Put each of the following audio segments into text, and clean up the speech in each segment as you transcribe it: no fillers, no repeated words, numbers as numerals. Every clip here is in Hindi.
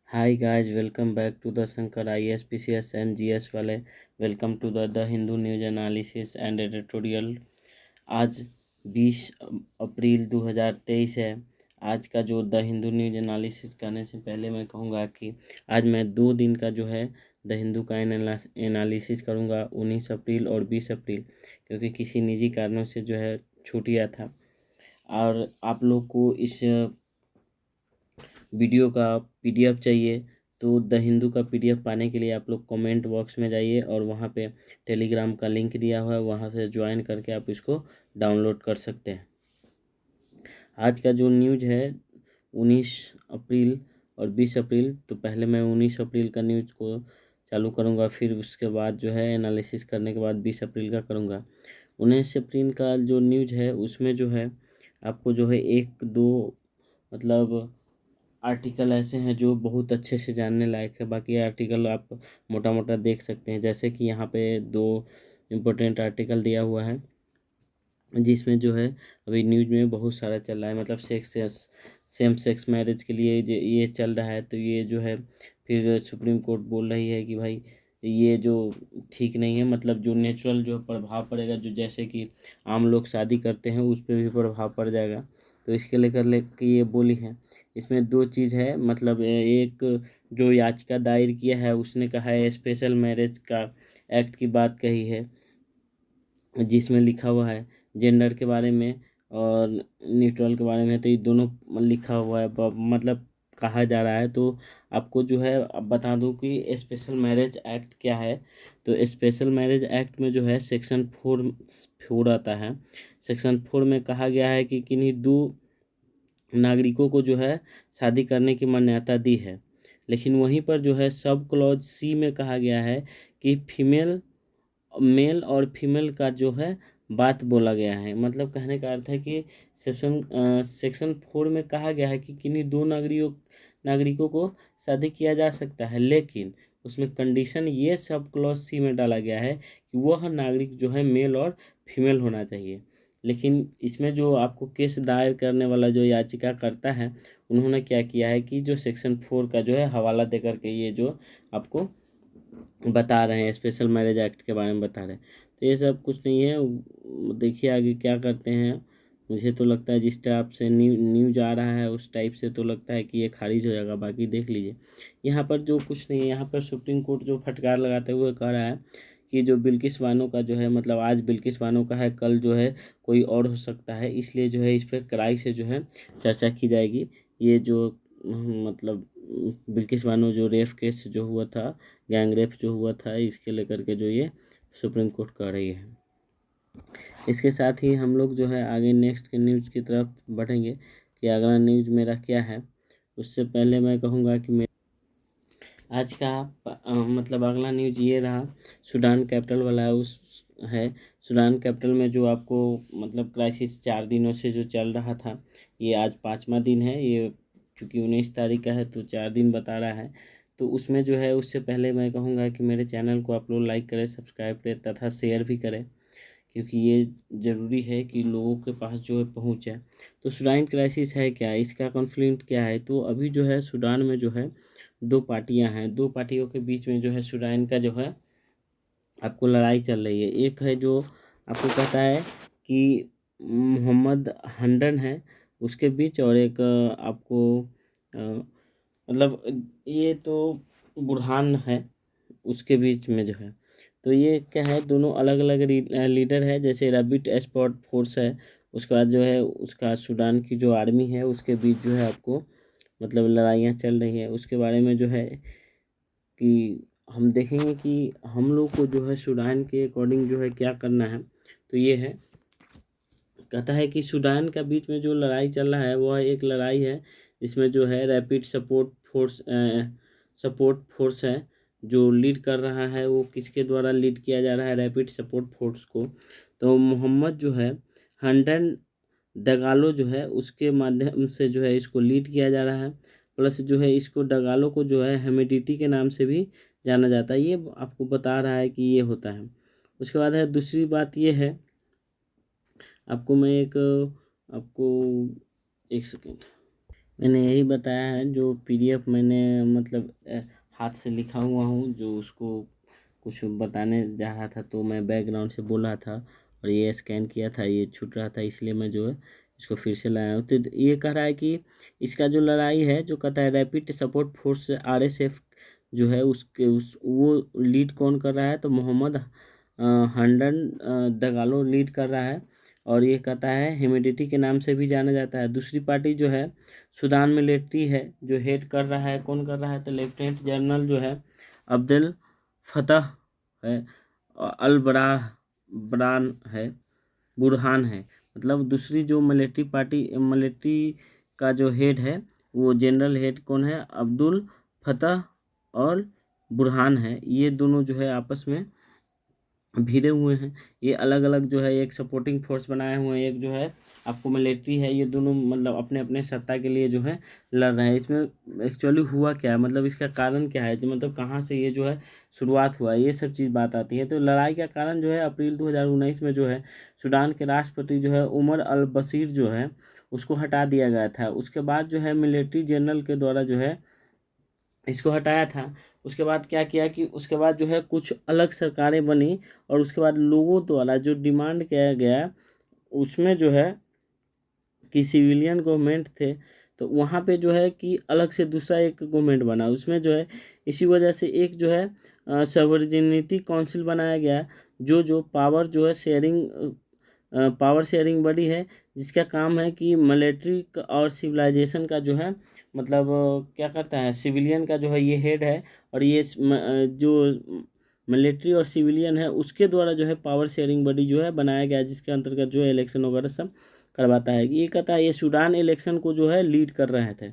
Hi guys, welcome back to the Shankar IAS PCS and GS वाले। Welcome to the Hindu news analysis and editorial. आज 20 अप्रैल 2023 है। आज का जो द हिंदू न्यूज एनालिसिस करने से पहले मैं कहूँगा कि आज मैं 2 दिन का जो है द हिंदू का एनालिसिस करूँगा, 19 अप्रैल और 20 अप्रैल, क्योंकि किसी निजी कारणों से जो है छूट गया था। और आप लोग को इस वीडियो का PDF चाहिए तो द हिंदू का PDF पाने के लिए आप लोग कमेंट बॉक्स में जाइए और वहाँ पे टेलीग्राम का लिंक दिया हुआ है, वहाँ से ज्वाइन करके आप इसको डाउनलोड कर सकते हैं। आज का जो न्यूज है 19 अप्रैल और 20 अप्रैल, तो पहले मैं 19 अप्रैल का न्यूज को चालू करूँगा, फिर उसके बाद जो है एनालिसिस करने के बाद 20 अप्रैल का करूँगा। 19 अप्रैल का जो न्यूज है उसमें जो है आपको जो है एक दो मतलब आर्टिकल ऐसे हैं जो बहुत अच्छे से जानने लायक है। बाकी आर्टिकल आप मोटा मोटा देख सकते हैं, जैसे कि यहाँ पे 2 इम्पोर्टेंट आर्टिकल दिया हुआ है जिसमें जो है अभी न्यूज में बहुत सारा चल रहा है, मतलब सेम सेक्स मैरिज के लिए ये चल रहा है। तो ये जो है फिर सुप्रीम कोर्ट बोल रही है कि भाई ये जो ठीक नहीं है, मतलब जो नेचुरल जो प्रभाव पड़ेगा, जो जैसे कि आम लोग शादी करते हैं उस पर भी प्रभाव पड़ जाएगा। तो इसके लेकर ये बोली है। इसमें 2 चीज़ है, मतलब एक जो याचिका दायर किया है उसने कहा है स्पेशल मैरिज का एक्ट की बात कही है, जिसमें लिखा हुआ है जेंडर के बारे में और न्यूट्रल के बारे में। तो ये दोनों लिखा हुआ है, मतलब कहा जा रहा है। तो आपको जो है अब बता दूं कि स्पेशल मैरिज एक्ट क्या है। तो स्पेशल मैरिज एक्ट में जो है सेक्शन 4 आता है। सेक्शन 4 में कहा गया है कि किन्हीं दो नागरिकों को जो है शादी करने की मान्यता दी है, लेकिन वहीं पर जो है सब क्लॉज C में कहा गया है कि मेल और फीमेल का जो है बात बोला गया है। मतलब कहने का अर्थ है कि सेक्शन 4 में कहा गया है कि किन्हीं दो नागरिकों को शादी किया जा सकता है, लेकिन उसमें कंडीशन ये सब क्लॉज C में डाला गया है कि वह नागरिक जो है मेल और फीमेल होना चाहिए। लेकिन इसमें जो आपको केस दायर करने वाला जो याचिका करता है, उन्होंने क्या किया है कि जो सेक्शन 4 का जो है हवाला दे करके ये जो आपको बता रहे हैं, स्पेशल मैरिज एक्ट के बारे में बता रहे हैं। तो ये सब कुछ नहीं है, देखिए आगे क्या करते हैं। मुझे तो लगता है जिस टाइप से न्यूज आ रहा है उस टाइप से तो लगता है कि ये खारिज हो जाएगा। बाकी देख लीजिए, यहाँ पर जो कुछ नहीं है, यहाँ पर सुप्रीम कोर्ट जो फटकार लगाते हुए कह रहा है कि जो बिल्किस बानो का जो है, मतलब आज बिल्किस बानो का है, कल जो है कोई और हो सकता है, इसलिए जो है इस पर कड़ाई से जो है चर्चा की जाएगी। ये जो मतलब बिल्किस बानो जो रेप केस जो हुआ था, गैंग रेप जो हुआ था, इसके लेकर के जो ये सुप्रीम कोर्ट कर रही है। इसके साथ ही हम लोग जो है आगे नेक्स्ट के न्यूज़ की तरफ बढ़ेंगे कि अगला न्यूज़ मेरा क्या है। उससे पहले मैं कहूँगा कि आज का मतलब अगला न्यूज़ ये रहा, सूडान कैपिटल वाला है। सूडान कैपिटल में जो आपको मतलब क्राइसिस 4 दिनों से जो चल रहा था, ये आज 5वां दिन है। ये चूँकि 19 तारीख का है तो 4 दिन बता रहा है। तो उसमें जो है उससे पहले मैं कहूँगा कि मेरे चैनल को आप लोग लाइक करें, सब्सक्राइब करें तथा शेयर भी करें, क्योंकि ये ज़रूरी है कि लोगों के पास जो है पहुँच जाए। तो सूडान क्राइसिस है क्या, इसका कॉन्फ्लिक्ट क्या है। तो अभी जो है सूडान में जो है 2 पार्टियां हैं, 2 पार्टियों के बीच में जो है सूडान का जो है आपको लड़ाई चल रही है। एक है जो आपको कहता है कि मोहम्मद हंडन है उसके बीच, और एक आपको मतलब ये तो बुरहान है उसके बीच में जो है। तो ये क्या है, दोनों अलग अलग लीडर है। जैसे रैबिट स्पॉट फोर्स है, उसके बाद जो है उसका सूडान की जो आर्मी है उसके बीच जो है आपको मतलब लड़ाइयाँ चल रही है। उसके बारे में जो है कि हम देखेंगे कि हम लोग को जो है सूडान के अकॉर्डिंग जो है क्या करना है। तो ये है, कहता है कि सूडान का बीच में जो लड़ाई चल रहा है वह एक लड़ाई है जिसमें जो है रैपिड सपोर्ट फोर्स है जो लीड कर रहा है। वो किसके द्वारा लीड किया जा रहा है, रैपिड सपोर्ट फोर्स को। तो मोहम्मद जो है हंडन डगालो जो है उसके माध्यम से जो है इसको लीड किया जा रहा है। प्लस जो है इसको डगालो को जो है हेमिडिटी के नाम से भी जाना जाता है। ये आपको बता रहा है कि ये होता है। उसके बाद है दूसरी बात ये है, आपको मैं एक आपको एक सेकेंड, मैंने यही बताया है, जो पीडीएफ मैंने मतलब हाथ से लिखा हुआ हूँ, जो उसको कुछ बताने जा रहा था तो मैं बैकग्राउंड से बोल रहा था और ये स्कैन किया था, ये छूट रहा था, इसलिए मैं जो है इसको फिर से लाया हूँ। तो ये कह रहा है कि इसका जो लड़ाई है, जो कहता है रैपिड सपोर्ट फोर्स आरएसएफ जो है वो लीड कौन कर रहा है, तो मोहम्मद हंडन दगालो लीड कर रहा है। और ये कहता है हेमिडिटी के नाम से भी जाना जाता है। दूसरी पार्टी जो है सूडान मिलिट्री है, जो हेड कर रहा है, कौन कर रहा है, तो लेफ्टिनेंट जनरल जो है अब्दुल फतह है, अल बरान है, बुरहान है। मतलब दूसरी जो मिलिट्री का जो हेड है, वो जनरल हेड कौन है, अब्दुल फतह और बुरहान है। ये दोनों जो है आपस में भिड़े हुए हैं। ये अलग अलग जो है एक सपोर्टिंग फोर्स बनाए हुए हैं, एक जो है आपको मिलिट्री है। ये दोनों मतलब अपने अपने सत्ता के लिए जो है लड़ रहे हैं। इसमें एक्चुअली हुआ क्या है, मतलब इसका कारण क्या है, जो मतलब कहाँ से ये जो है शुरुआत हुआ है, ये सब चीज़ बात आती है। तो लड़ाई का कारण जो है अप्रैल 2019 में जो है सूडान के राष्ट्रपति जो है उमर अल बशीर जो है उसको हटा दिया गया था। उसके बाद जो है मिलिट्री जनरल के द्वारा जो है इसको हटाया था। उसके बाद क्या किया कि उसके बाद जो है कुछ अलग सरकारें बनी और उसके बाद लोगों द्वारा जो डिमांड किया गया उसमें जो है कि सिविलियन गवर्नमेंट थे, तो वहाँ पे जो है कि अलग से दूसरा एक गवर्नमेंट बना उसमें जो है। इसी वजह से एक जो है सॉवरेनिटी काउंसिल बनाया गया, जो पावर जो है पावर शेयरिंग बड़ी है, जिसका काम है कि मिलिट्री और सिविलाइजेशन का जो है मतलब क्या करता है, सिविलियन का जो है ये हेड है। और ये जो मिलिट्री और सिविलियन है उसके द्वारा जो है पावर शेयरिंग बॉडी जो है बनाया गया, जिसके अंतर्गत जो है इलेक्शन वगैरह सब करवाता है। ये कहता है ये सूडान इलेक्शन को जो है लीड कर रहे थे।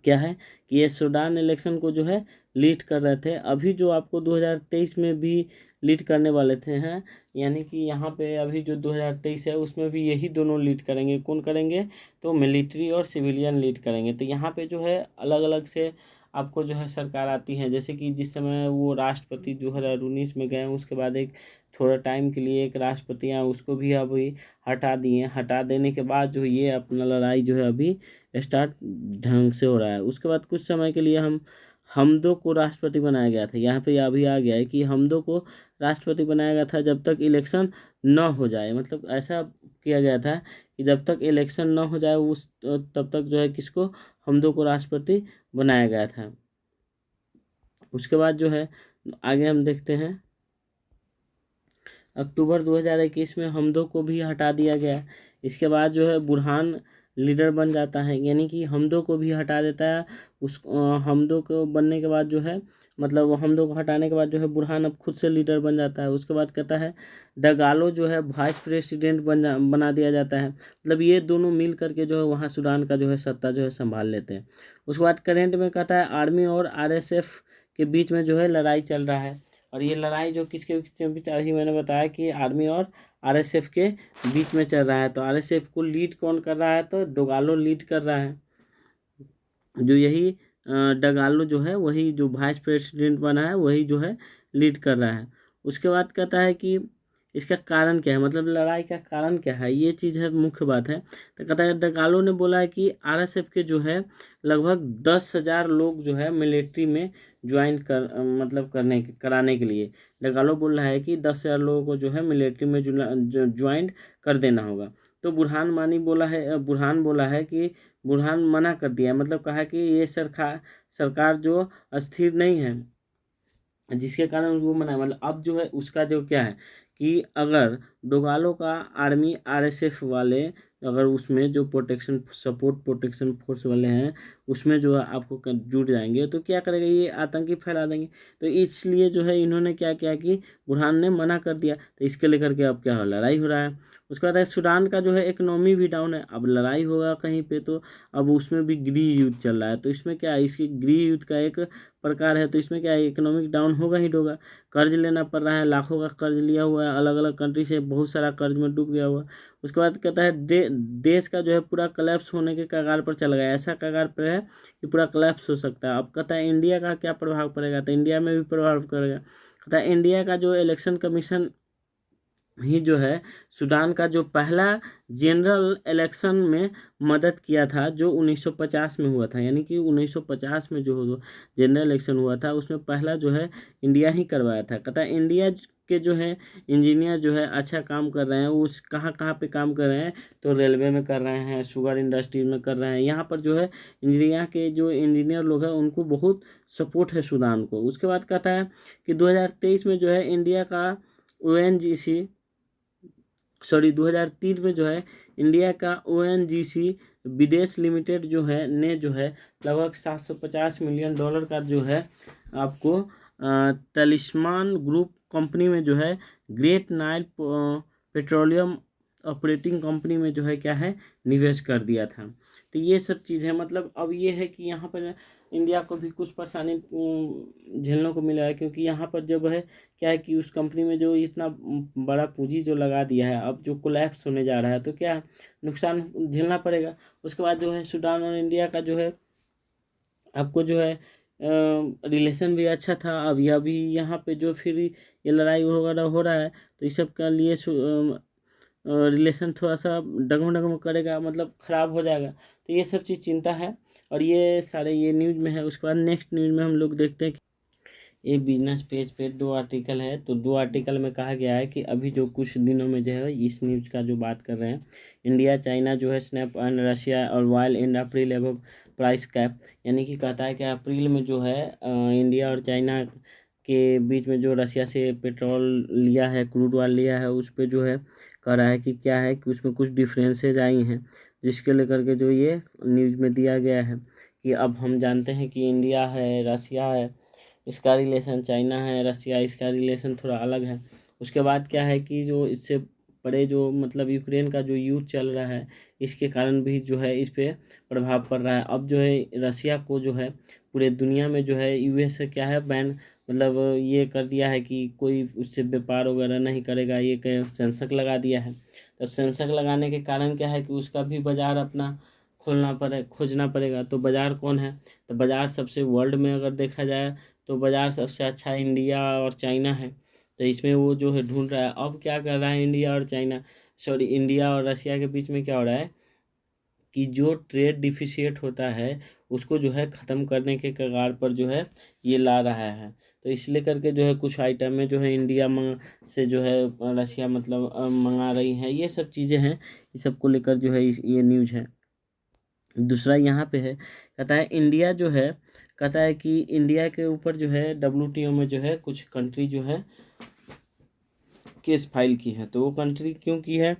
क्या है कि ये सूडान इलेक्शन को जो है लीड कर रहे थे। अभी जो आपको 2023 में भी लीड करने वाले थे हैं, यानी कि यहाँ पे अभी जो 2023 है उसमें भी यही दोनों लीड करेंगे। कौन करेंगे, तो मिलिट्री और सिविलियन लीड करेंगे। तो यहाँ पे जो है अलग अलग से आपको जो है सरकार आती है, जैसे कि जिस समय वो राष्ट्रपति 2019 में गए उसके बाद एक थोड़ा टाइम के लिए एक राष्ट्रपति आए, उसको भी अभी हटा दिए। हटा देने के बाद जो ये अपना लड़ाई जो है अभी स्टार्ट ढंग से हो रहा है। उसके बाद कुछ समय के लिए हमदो को राष्ट्रपति बनाया गया था। यहाँ पे अभी आ गया है कि हमदो को राष्ट्रपति बनाया गया था जब तक इलेक्शन न हो जाए। मतलब ऐसा किया गया था कि जब तक इलेक्शन न हो जाए तब तक जो है किसको, हमदो को राष्ट्रपति बनाया गया था। उसके बाद जो है आगे हम देखते हैं, अक्टूबर 2021 में हमदो को भी हटा दिया गया। इसके बाद जो है बुरहान लीडर बन जाता है, यानी कि हमदो को भी हटा देता है। हमदो को बनने के बाद जो है मतलब हमदो को हटाने के बाद जो है बुरहान अब खुद से लीडर बन जाता है। उसके बाद कहता है डगालो जो है वाइस प्रेसिडेंट बना दिया जाता है। मतलब ये दोनों मिल करके जो है वहाँ सूडान का जो है सत्ता जो है संभाल लेते हैं। उसके बाद करेंट में कहता है आर्मी और आरएसएफ के बीच में जो है लड़ाई चल रहा है। और ये लड़ाई जो किसके बीच, अभी मैंने बताया कि आर्मी और आरएसएफ के बीच में चल रहा है। तो आरएसएफ को लीड कौन कर रहा है, तो डोगालो लीड कर रहा है। जो यही डगालो जो है वही जो वाइस प्रेसिडेंट बना है वही जो है लीड कर रहा है। उसके बाद कहता है कि इसका कारण क्या है, मतलब लड़ाई का कारण क्या है, ये चीज़ है मुख्य बात है। तो कहता है डगालो ने बोला है कि आरएसएफ के जो है लगभग 10,000 लोग जो है मिलिट्री में ज्वाइन मतलब कराने के लिए डगालो बोल रहा है कि 10,000 लोगों को जो है मिलिट्री में ज्वाइन कर देना होगा। तो बुरहान बोला है कि बुरहान मना कर दिया, मतलब कहा कि ये सरकार जो अस्थिर नहीं है, जिसके कारण वो मना, मतलब अब जो है उसका जो क्या है कि अगर डोगालो का आर्मी आरएसएफ वाले अगर उसमें जो प्रोटेक्शन फोर्स वाले हैं उसमें जो है आपको जुट जाएंगे तो क्या करेगा, ये आतंकी फैला देंगे। तो इसलिए जो है इन्होंने क्या किया कि बुरहान ने मना कर दिया। तो इसके लेकर के अब क्या हो, लड़ाई हो रहा है। उसके बाद सूडान का जो है इकोनॉमी भी डाउन है। अब लड़ाई होगा कहीं पे तो अब उसमें भी गृह युद्ध चल रहा है। तो इसमें क्या है, इसकी गृह युद्ध का एक प्रकार है। तो इसमें क्या है, इकोनॉमिक डाउन होगा ही होगा। कर्ज लेना पड़ रहा है, लाखों का कर्ज लिया हुआ है, अलग अलग कंट्री से बहुत सारा कर्ज में डूब गया हुआ है। उसके बाद कहता है देश का जो है पूरा कलेप्स होने के कगार पर चला गया, ऐसा कगार पर है कि पूरा कलेप्स हो सकता है। अब कहता है इंडिया का क्या प्रभाव पड़ेगा, तो इंडिया में भी प्रभाव पड़ेगा। कहता है इंडिया का जो इलेक्शन कमीशन ही जो है सूडान का जो पहला जनरल इलेक्शन में मदद किया था, जो 1950 में हुआ था। यानी कि 1950 में जो जनरल इलेक्शन हुआ था उसमें पहला जो है इंडिया ही करवाया था। कहता है इंडिया के जो है इंजीनियर जो है अच्छा काम कर रहे हैं। उस कहाँ कहाँ पे काम कर रहे हैं, तो रेलवे में कर रहे हैं, शुगर इंडस्ट्री में कर रहे हैं। यहाँ पर जो है इंडिया के जो इंजीनियर लोग हैं उनको बहुत सपोर्ट है सूडान को। उसके बाद कहता है कि 2023 में जो है इंडिया का ONGC 2003 में जो है इंडिया का ONGC विदेश लिमिटेड जो है ने जो है लगभग $750 मिलियन का जो है आपको तलिस्मान ग्रुप कंपनी में जो है great Nile petroleum operating company में जो है क्या है निवेश कर दिया था। तो ये सब चीज़ है। मतलब अब ये है कि यहाँ पर इंडिया को भी कुछ परेशानी झेलने को मिला है, क्योंकि यहाँ पर जब है क्या है कि उस कंपनी में जो इतना बड़ा पूंजी जो लगा दिया है, अब जो कोलैप्स होने जा रहा है तो क्या नुकसान झेलना पड़ेगा। उसके बाद जो है सूडान और इंडिया का जो है आपको जो है रिलेशन भी अच्छा था। अभी अभी यहाँ पे जो फिर ये लड़ाई वगैरह हो रहा है तो इस सब के लिए रिलेशन थोड़ा सा डगमग करेगा, मतलब ख़राब हो जाएगा। तो ये सब चीज़ चिंता है, और ये सारे ये न्यूज़ में है। उसके बाद नेक्स्ट न्यूज़ में हम लोग देखते हैं कि ये बिजनेस पेज पे 2 आर्टिकल है। तो 2 आर्टिकल में कहा गया है कि अभी जो कुछ दिनों में जो है इस न्यूज़ का जो बात कर रहे हैं, इंडिया चाइना जो है स्नैप एंड रशिया और while in April above price cap. यानी कि कहता है कि अप्रैल में जो है इंडिया और चाइना के बीच में जो रशिया से पेट्रोल लिया है, क्रूड ऑयल लिया है, उस पर जो है कह रहा है कि क्या है कि उसमें कुछ डिफरेंसेज आई हैं, जिसके लेकर के जो ये न्यूज़ में दिया गया है कि अब हम जानते हैं कि इंडिया है, रशिया है, इसका रिलेशन, चाइना है, रशिया, इसका रिलेशन थोड़ा अलग है। उसके बाद क्या है कि जो इससे बड़े जो मतलब यूक्रेन का जो युद्ध चल रहा है, इसके कारण भी जो है इस पे प्रभाव पड़ रहा है। अब जो है रशिया को जो है पूरे दुनिया में जो है US से क्या है बैन, मतलब ये कर दिया है कि कोई उससे व्यापार वगैरह नहीं करेगा, ये सेंसर लगा दिया है। तब सेंसर लगाने के कारण क्या है कि उसका भी बाज़ार अपना खोजना पड़ेगा। तो बाज़ार कौन है, तो बाज़ार सबसे वर्ल्ड में अगर देखा जाए तो बाज़ार सबसे अच्छा इंडिया और चाइना है। तो इसमें वो जो है ढूंढ रहा है। अब क्या कर रहा है इंडिया और चाइना, सॉरी इंडिया और रशिया के बीच में क्या हो रहा है कि जो ट्रेड डिफिशिएट होता है उसको जो है ख़त्म करने के कगार पर जो है ये ला रहा है। तो इसलिए करके जो है कुछ आइटम में जो है इंडिया से जो है रशिया मतलब मंगा रही है। ये सब चीज़ें हैं, इस सब को लेकर जो है ये न्यूज़ है। दूसरा यहाँ पे है, कहता है इंडिया जो है, कहता है कि इंडिया के ऊपर जो है WTO में जो है कुछ कंट्री जो है केस फाइल की है। तो वो कंट्री क्यों की है,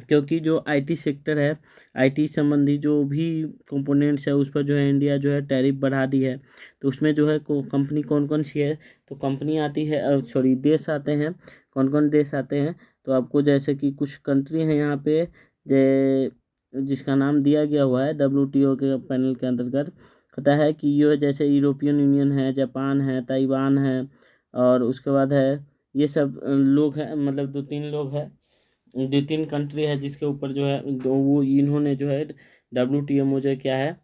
क्योंकि जो IT सेक्टर है, IT संबंधी जो भी कंपोनेंट्स है उस पर जो है इंडिया जो है टैरिफ बढ़ा दी है। तो उसमें जो है कंपनी कौन कौन सी है, तो कंपनी आती है, सॉरी देश आते हैं। कौन कौन देश आते हैं, तो आपको जैसे कि कुछ कंट्री हैं यहाँ पे जिसका नाम दिया गया हुआ है WTO के पैनल के अंतर्गत। कहता है कि ये जैसे यूरोपियन यूनियन है, जापान है, ताइवान है, और उसके बाद है ये सब लोग हैं, मतलब 2-3 लोग हैं, 2-3 कंट्री है जिसके ऊपर जो है वो इन्होंने जो है WTO मुझे क्या है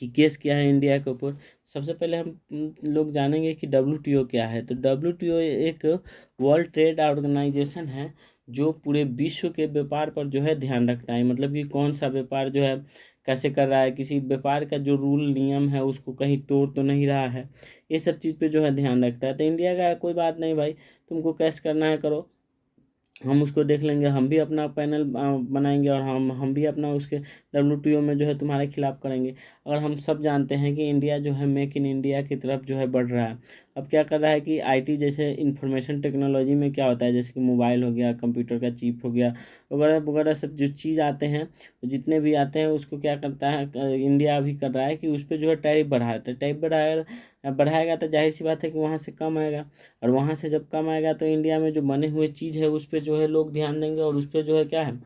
कि केस किया है इंडिया के ऊपर। सबसे पहले हम लोग जानेंगे कि WTO क्या है। तो WTO एक वर्ल्ड ट्रेड ऑर्गेनाइजेशन है जो पूरे विश्व के व्यापार पर जो है ध्यान रखता है। मतलब कि कौन सा व्यापार जो है कैसे कर रहा है, किसी व्यापार का जो रूल नियम है उसको कहीं तोड़ तो नहीं रहा है, ये सब चीज़ पे जो है ध्यान रखता है। तो इंडिया का कोई बात नहीं भाई, तुमको कैसे करना है करो, हम उसको देख लेंगे, हम भी अपना पैनल बनाएंगे और हम भी अपना उसके WTO में जो है तुम्हारे खिलाफ करेंगे। अगर हम सब जानते हैं कि इंडिया जो है मेक इन इंडिया की तरफ जो है बढ़ रहा है। अब क्या कर रहा है कि IT जैसे इंफॉर्मेशन टेक्नोलॉजी में क्या होता है, जैसे कि मोबाइल हो गया, कंप्यूटर का चिप हो गया, वगैरह वगैरह सब जो चीज़ आते हैं, जितने भी आते हैं उसको क्या करता है इंडिया भी कर रहा है कि उस पर जो है टैरिफ बढ़ाता है। टैरिफ बढ़ाएगा तो जाहिर सी बात है कि वहाँ से कम आएगा, और वहाँ से जब कम आएगा तो इंडिया में जो बने हुए चीज़ है उस पर जो है लोग ध्यान देंगे और उस पर जो है क्या है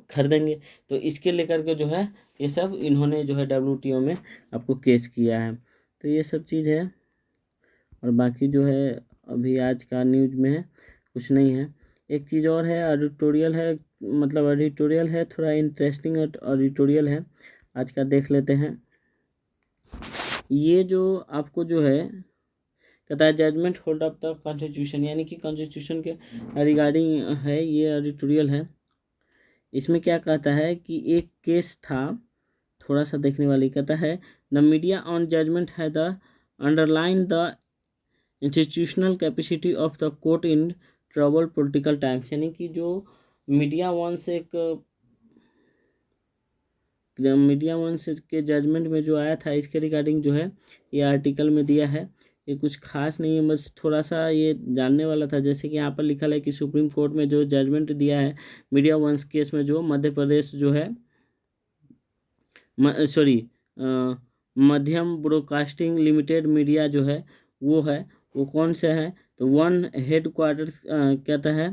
खरीदेंगे। तो इसके लेकर के जो है ये सब इन्होंने जो है WTO में आपको केस किया है। तो ये सब चीज़ है, और बाकी जो है अभी आज का न्यूज़ में है कुछ नहीं है। एक चीज़ और है, एडिटोरियल है, मतलब एडिटोरियल है, थोड़ा इंटरेस्टिंग एडिटोरियल है, आज का देख लेते हैं। ये जो आपको जो है कहता है judgement hold up the constitution, यानी कि कॉन्स्टिट्यूशन के रिगार्डिंग है ये एडिटोरियल है। इसमें क्या कहता है कि एक केस था, थोड़ा सा देखने वाली, कहता है द मीडिया ऑन जजमेंट है the underline the institutional capacity of the court in trouble political times, यानी कि जो मीडिया वन से के जजमेंट में जो आया था इसके रिगार्डिंग जो है ये आर्टिकल में दिया है। ये कुछ खास नहीं है, बस थोड़ा सा ये जानने वाला था। जैसे कि यहाँ पर लिखा है कि सुप्रीम कोर्ट में जो जजमेंट दिया है मीडिया वंस केस में, जो मध्य प्रदेश जो है मध्यम ब्रॉडकास्टिंग लिमिटेड मीडिया जो है वो कौन से है, तो वन हेड क्वार्टर कहता है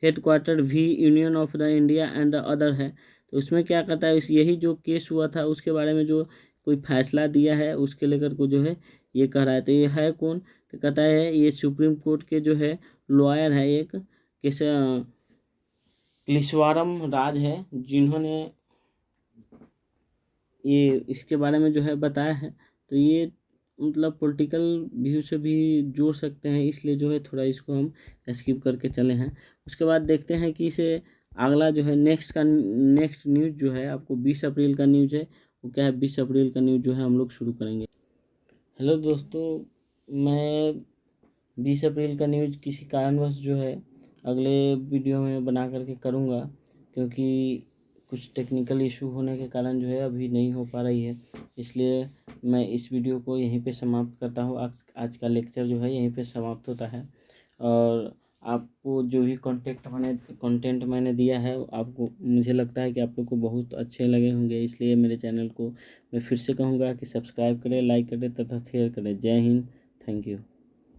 head quarter v union of the India and the other है। तो उसमें क्या कहता है, यही जो केस हुआ था उसके बारे में जो कोई फैसला दिया है उसके लेकर को जो है ये कह रहा है। तो ये है कौन, तो कहता है ये सुप्रीम कोर्ट के जो है लॉयर है, एक क्लिश्वारम राज है, जिन्होंने ये इसके बारे में जो है बताया है। तो ये मतलब पॉलिटिकल व्यू से भी जोड़ सकते हैं, इसलिए जो है थोड़ा इसको हम स्किप करके चले हैं। उसके बाद देखते हैं कि इसे अगला जो है नेक्स्ट न्यूज़ जो है आपको 20 अप्रैल का न्यूज़ है, वो क्या है 20 अप्रैल का न्यूज़ जो है हम लोग शुरू करेंगे। हेलो दोस्तों, मैं 20 अप्रैल का न्यूज़ किसी कारणवश जो है अगले वीडियो में बना करके करूँगा, क्योंकि कुछ टेक्निकल इशू होने के कारण जो है अभी नहीं हो पा रही है, इसलिए मैं इस वीडियो को यहीं पे समाप्त करता हूँ। आज का लेक्चर जो है यहीं पे समाप्त होता है। और आपको जो भी कंटेंट मैंने दिया है आपको, मुझे लगता है कि आप लोग को बहुत अच्छे लगे होंगे, इसलिए मेरे चैनल को मैं फिर से कहूँगा कि सब्सक्राइब करें, लाइक करें तथा शेयर करें। जय हिंद, थैंक यू।